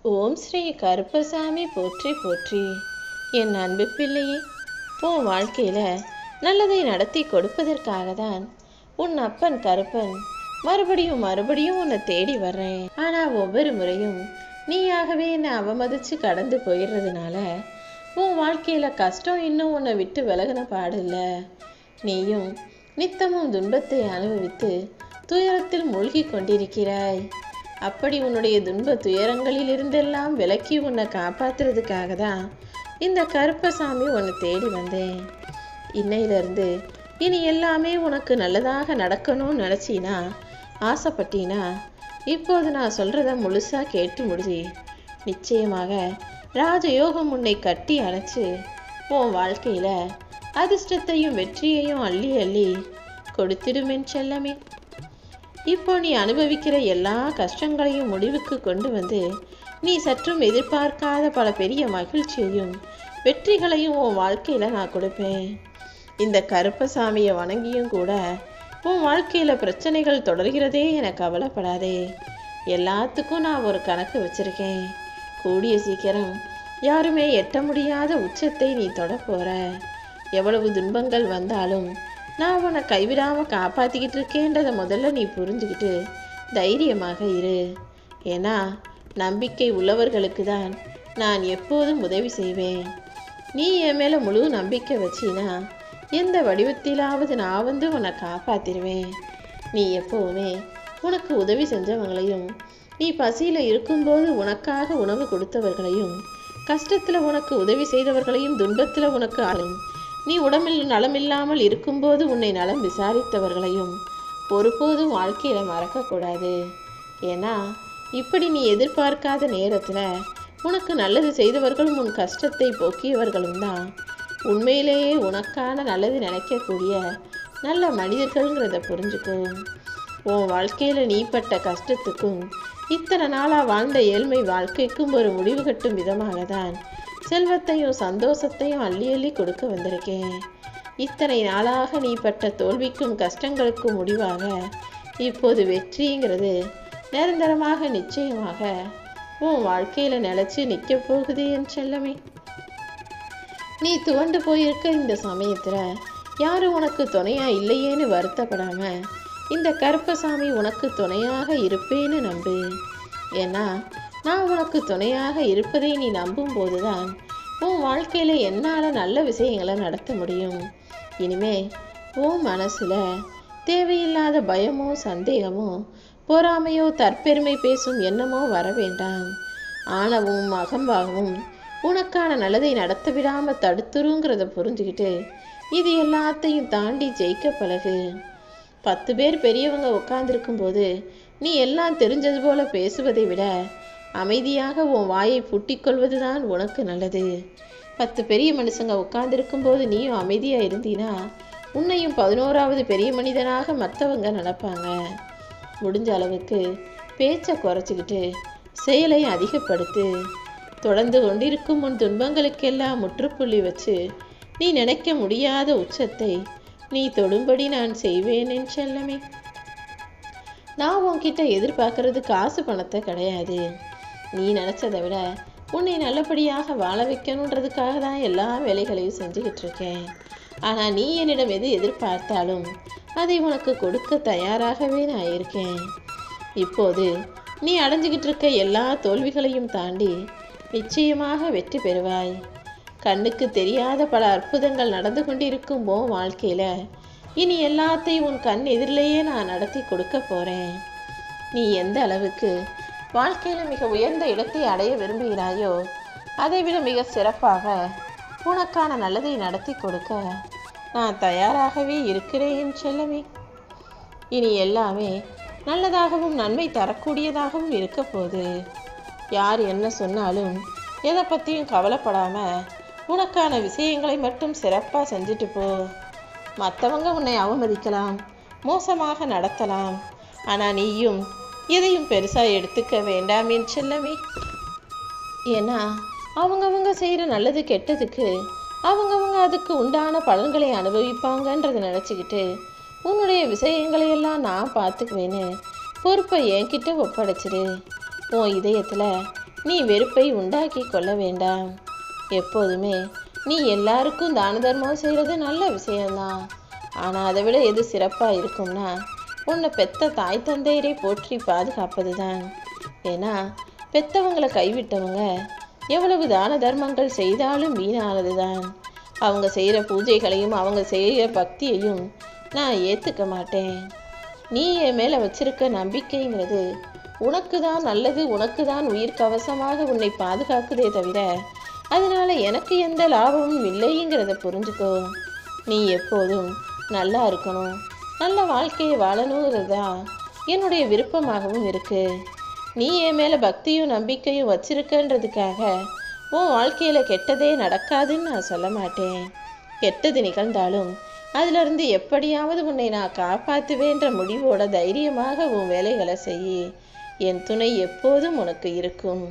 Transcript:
ஓம் ஸ்ரீ கருப்பசாமி போற்றி போற்றி. என் அன்பு பிள்ளையே, உன் வாழ்க்கையில் நல்லதை நடத்தி கொடுப்பதற்காக தான் உன் அப்பன் கருப்பன் மறுபடியும் மறுபடியும் உன்னை தேடி வர்றேன். ஆனால் ஒவ்வொரு முறையும் நீயாகவே என்னை அவமதித்து கடந்து போயிடுறதுனால உன் வாழ்க்கையில் கஷ்டம் இன்னும் உன்னை விட்டு விலகின பாடில்லை. நீயும் நித்தமும் துன்பத்தை அனுபவித்து துயரத்தில் மூழ்கி கொண்டிருக்கிறாய். அப்படி உன்னுடைய துன்ப துயரங்களில் இருந்தெல்லாம் விலக்கி உன்னை காப்பாற்றுறதுக்காக தான் இந்த கருப்பசாமி உன்னை தேடி வந்தேன். இன்னையிலிருந்து இனி எல்லாமே உனக்கு நல்லதாக நடக்கணும்னு நினச்சினா ஆசைப்பட்டினா இப்போது நான் சொல்கிறத முழுசாக கேட்டு முடிஞ்சு நிச்சயமாக ராஜயோகம் உன்னை கட்டி அணைச்சு உன் வாழ்க்கையில் அதிர்ஷ்டத்தையும் வெற்றியையும் அள்ளி அள்ளி கொடுத்திடுமென் செல்லமே. இப்போ நீ அனுபவிக்கிற எல்லா கஷ்டங்களையும் முடிவுக்கு கொண்டு வந்து நீ சற்றும் எதிர்பார்க்காத பல பெரிய மகிழ்ச்சியையும் வெற்றிகளையும் உன் வாழ்க்கையில் நான் கொடுப்பேன். இந்த கருப்பசாமியை வணங்கியும் கூட உன் வாழ்க்கையில் பிரச்சனைகள் தொடர்கிறதே என கவலைப்படாதே. எல்லாத்துக்கும் நான் ஒரு கணக்கு வச்சிருக்கேன். கூடிய சீக்கிரம் யாருமே எட்ட முடியாத உச்சத்தை நீ தொட போற. எவ்வளவு துன்பங்கள் வந்தாலும் நான் உன்னை கைவிடாமல் காப்பாற்றிக்கிட்டு இருக்கேன்றதை முதல்ல நீ புரிஞ்சுக்கிட்டு தைரியமாக இரு. ஏன்னா நம்பிக்கை உள்ளவர்களுக்கு தான் நான் எப்போதும் உதவி செய்வேன். நீ என் மேலே முழு நம்பிக்கை வச்சினா எந்த வடிவத்திலாவது நான் வந்து உன்னை காப்பாற்றிடுவேன். நீ எப்போவுமே உனக்கு உதவி செஞ்சவங்களையும், நீ பசியில் இருக்கும்போது உனக்காக உணவு கொடுத்தவர்களையும், கஷ்டத்தில் உனக்கு உதவி செய்தவர்களையும், துன்பத்தில் உனக்கு நீ உடம்பில் நலமில்லாமல் இருக்கும்போது உன்னை நலம் விசாரித்தவர்களையும் ஒருபோதும் வாழ்க்கையில் மறக்கக்கூடாது. ஏன்னா இப்படி நீ எதிர்பார்க்காத நேரத்தில் உனக்கு நல்லது செய்தவர்களும் உன் கஷ்டத்தை போக்கியவர்களும் தான் உண்மையிலேயே உனக்கான நல்லது நினைக்கக்கூடிய நல்ல மனிதர்கள்ங்கிறத புரிஞ்சுக்கும். உன் வாழ்க்கையில் நீ பட்ட கஷ்டத்துக்கும் இத்தனை நாளாக வாழ்ந்த ஏழ்மை வாழ்க்கைக்கும் ஒரு முடிவு கட்டும் விதமாக தான் செல்வத்தையும் சந்தோஷத்தையும் அள்ளி அள்ளி கொடுக்க வந்திருக்கேன். இத்தனை நாளாக நீ பட்ட தோல்விக்கும் கஷ்டங்களுக்கும் முடிவாக இப்போது வெற்றிங்கிறது நிரந்தரமாக நிச்சயமாக உன் வாழ்க்கையில் நிலச்சி நிற்க போகுது என் செல்லமே. நீ துவண்டு போயிருக்க இந்த சமயத்தில் யாரும் உனக்கு துணையா இல்லையேன்னு வருத்தப்படாம இந்த கருப்பசாமி உனக்கு துணையாக இருப்பேன்னு நம்பு. ஏன்னா நான் உனக்கு துணையாக இருப்பதை நீ நம்பும் போதுதான் உன் வாழ்க்கையில் என்னால் நல்ல விஷயங்களை நடத்த முடியும். இனிமே உன் மனசில் தேவையில்லாத பயமோ சந்தேகமோ பொறாமையோ தற்பெருமை பேசும் எண்ணமோ வர வேண்டாம். ஆணவமும் அகம்பாகவும் உனக்கான நல்லதை நடத்த விடாமல் தடுத்துருங்கிறத புரிஞ்சுக்கிட்டு இது எல்லாத்தையும் தாண்டி ஜெயிக்க பழகு. 10 பேர் பெரியவங்க உட்கார்ந்துருக்கும் போது நீ எல்லாம் தெரிஞ்சது போல பேசுவதை விட அமைதியாக உன் வாயை பூட்டிக்கொள்வது தான் உனக்கு நல்லது. 10 பெரிய மனுஷங்க உட்கார்ந்துருக்கும் போது நீயும் அமைதியாக இருந்தீனா உன்னையும் 11வது பெரிய மனிதனாக மற்றவங்க நினைப்பாங்க. முடிஞ்ச அளவுக்கு பேச்சை குறைச்சிக்கிட்டு செயலை அதிகப்படுத்து. தொடர்ந்து கொண்டிருக்கும் உன் துன்பங்களுக்கெல்லாம் முற்றுப்புள்ளி வச்சு நீ நினைக்க முடியாத உச்சத்தை நீ தொடும்படி நான் செய்வேன் என் செல்லமே. நான் உன்கிட்ட எதிர்பார்க்கறது காசு பணத்தை கிடையாது. நீ நினச்சதை விட உன்னை நல்லபடியாக வாழ வைக்கணுன்றதுக்காக தான் எல்லா வேலைகளையும் செஞ்சுக்கிட்டு இருக்கேன். ஆனால் நீ என்னிடம் எது எதிர்பார்த்தாலும் அதை உனக்கு கொடுக்க தயாராகவே நான் இருக்கேன். இப்போது நீ அடைஞ்சிக்கிட்டு இருக்க எல்லா தோல்விகளையும் தாண்டி நிச்சயமாக வெற்றி பெறுவாய். கண்ணுக்கு தெரியாத பல அற்புதங்கள் நடந்து கொண்டிருக்கும் உன் வாழ்க்கையில் இனி எல்லாத்தையும் உன் கண் எதிரிலேயே நான் நடத்தி கொடுக்க போகிறேன். நீ எந்த அளவுக்கு வாழ்க்கையில் மிக உயர்ந்த இடத்தை அடைய விரும்புகிறாயோ அதைவிட மிக சிறப்பாக உனக்கான நல்லதை நடத்தி கொடுக்க நான் தயாராகவே இருக்கிறேன் செல்லமே. இனி எல்லாமே நல்லதாகவும் நன்மை தரக்கூடியதாகவும் இருக்க போகுது. யார் என்ன சொன்னாலும் எதை பற்றியும் கவலைப்படாமல் உனக்கான விஷயங்களை மட்டும் சிறப்பாக செஞ்சுட்டு போ. மற்றவங்க உன்னை அவமதிக்கலாம், மோசமாக நடத்தலாம், ஆனால் நீயும் எதையும் பெருசாக எடுத்துக்க வேண்டாம் என் செல்லமே. ஏன்னா அவங்கவுங்க செய்கிற நல்லது கெட்டதுக்கு அவங்கவுங்க அதுக்கு உண்டான பலன்களை அனுபவிப்பாங்கன்றதை நினச்சிக்கிட்டு உன்னுடைய விஷயங்களையெல்லாம் நான் பார்த்துக்குவேன்னு பொறுப்பை என்கிட்ட ஒப்படைச்சிரு. உன் இதயத்தில் நீ வெறுப்பை உண்டாக்கி கொள்ள வேண்டாம். எப்போதுமே நீ எல்லாருக்கும் தான தர்மம் செய்கிறது நல்ல விஷயம்தான். ஆனால் அதை விட எது சிறப்பாக இருக்கும்னா உன்னை பெத்த தாய் தந்தையரை போற்றி பாதுகாப்பது தான். ஏன்னா பெத்தவங்களை கைவிட்டவங்க எவ்வளவு தான தர்மங்கள் செய்தாலும் வீணானது தான். அவங்க செய்கிற பூஜைகளையும் அவங்க செய்கிற பக்தியையும் நான் ஏற்றுக்க மாட்டேன். நீ என் மேலே வச்சிருக்க நம்பிக்கைங்கிறது உனக்கு தான் நல்லது, உனக்கு தான் உயிர் கவசமாக உன்னை பாதுகாக்குதே தவிர அதனால எனக்கு எந்த லாபமும் இல்லைங்கிறத புரிஞ்சுக்கோ. நீ எப்போதும் நல்லா இருக்கணும், நல்ல வாழ்க்கையை வாழணுங்கிறது தான் என்னுடைய விருப்பமாகவும் இருக்கு. நீ என் மேலே பக்தியும் நம்பிக்கையும் வச்சிருக்கன்றதுக்காக உன் வாழ்க்கையில் கெட்டதே நடக்காதுன்னு நான் சொல்ல மாட்டேன். கெட்டது நிகழ்ந்தாலும் அதிலிருந்து எப்படியாவது உன்னை நான் காப்பாற்றுவேன்ற முடிவோட தைரியமாக உன் வேலைகளை செய். என் துணை எப்போதும் உனக்கு இருக்கும்.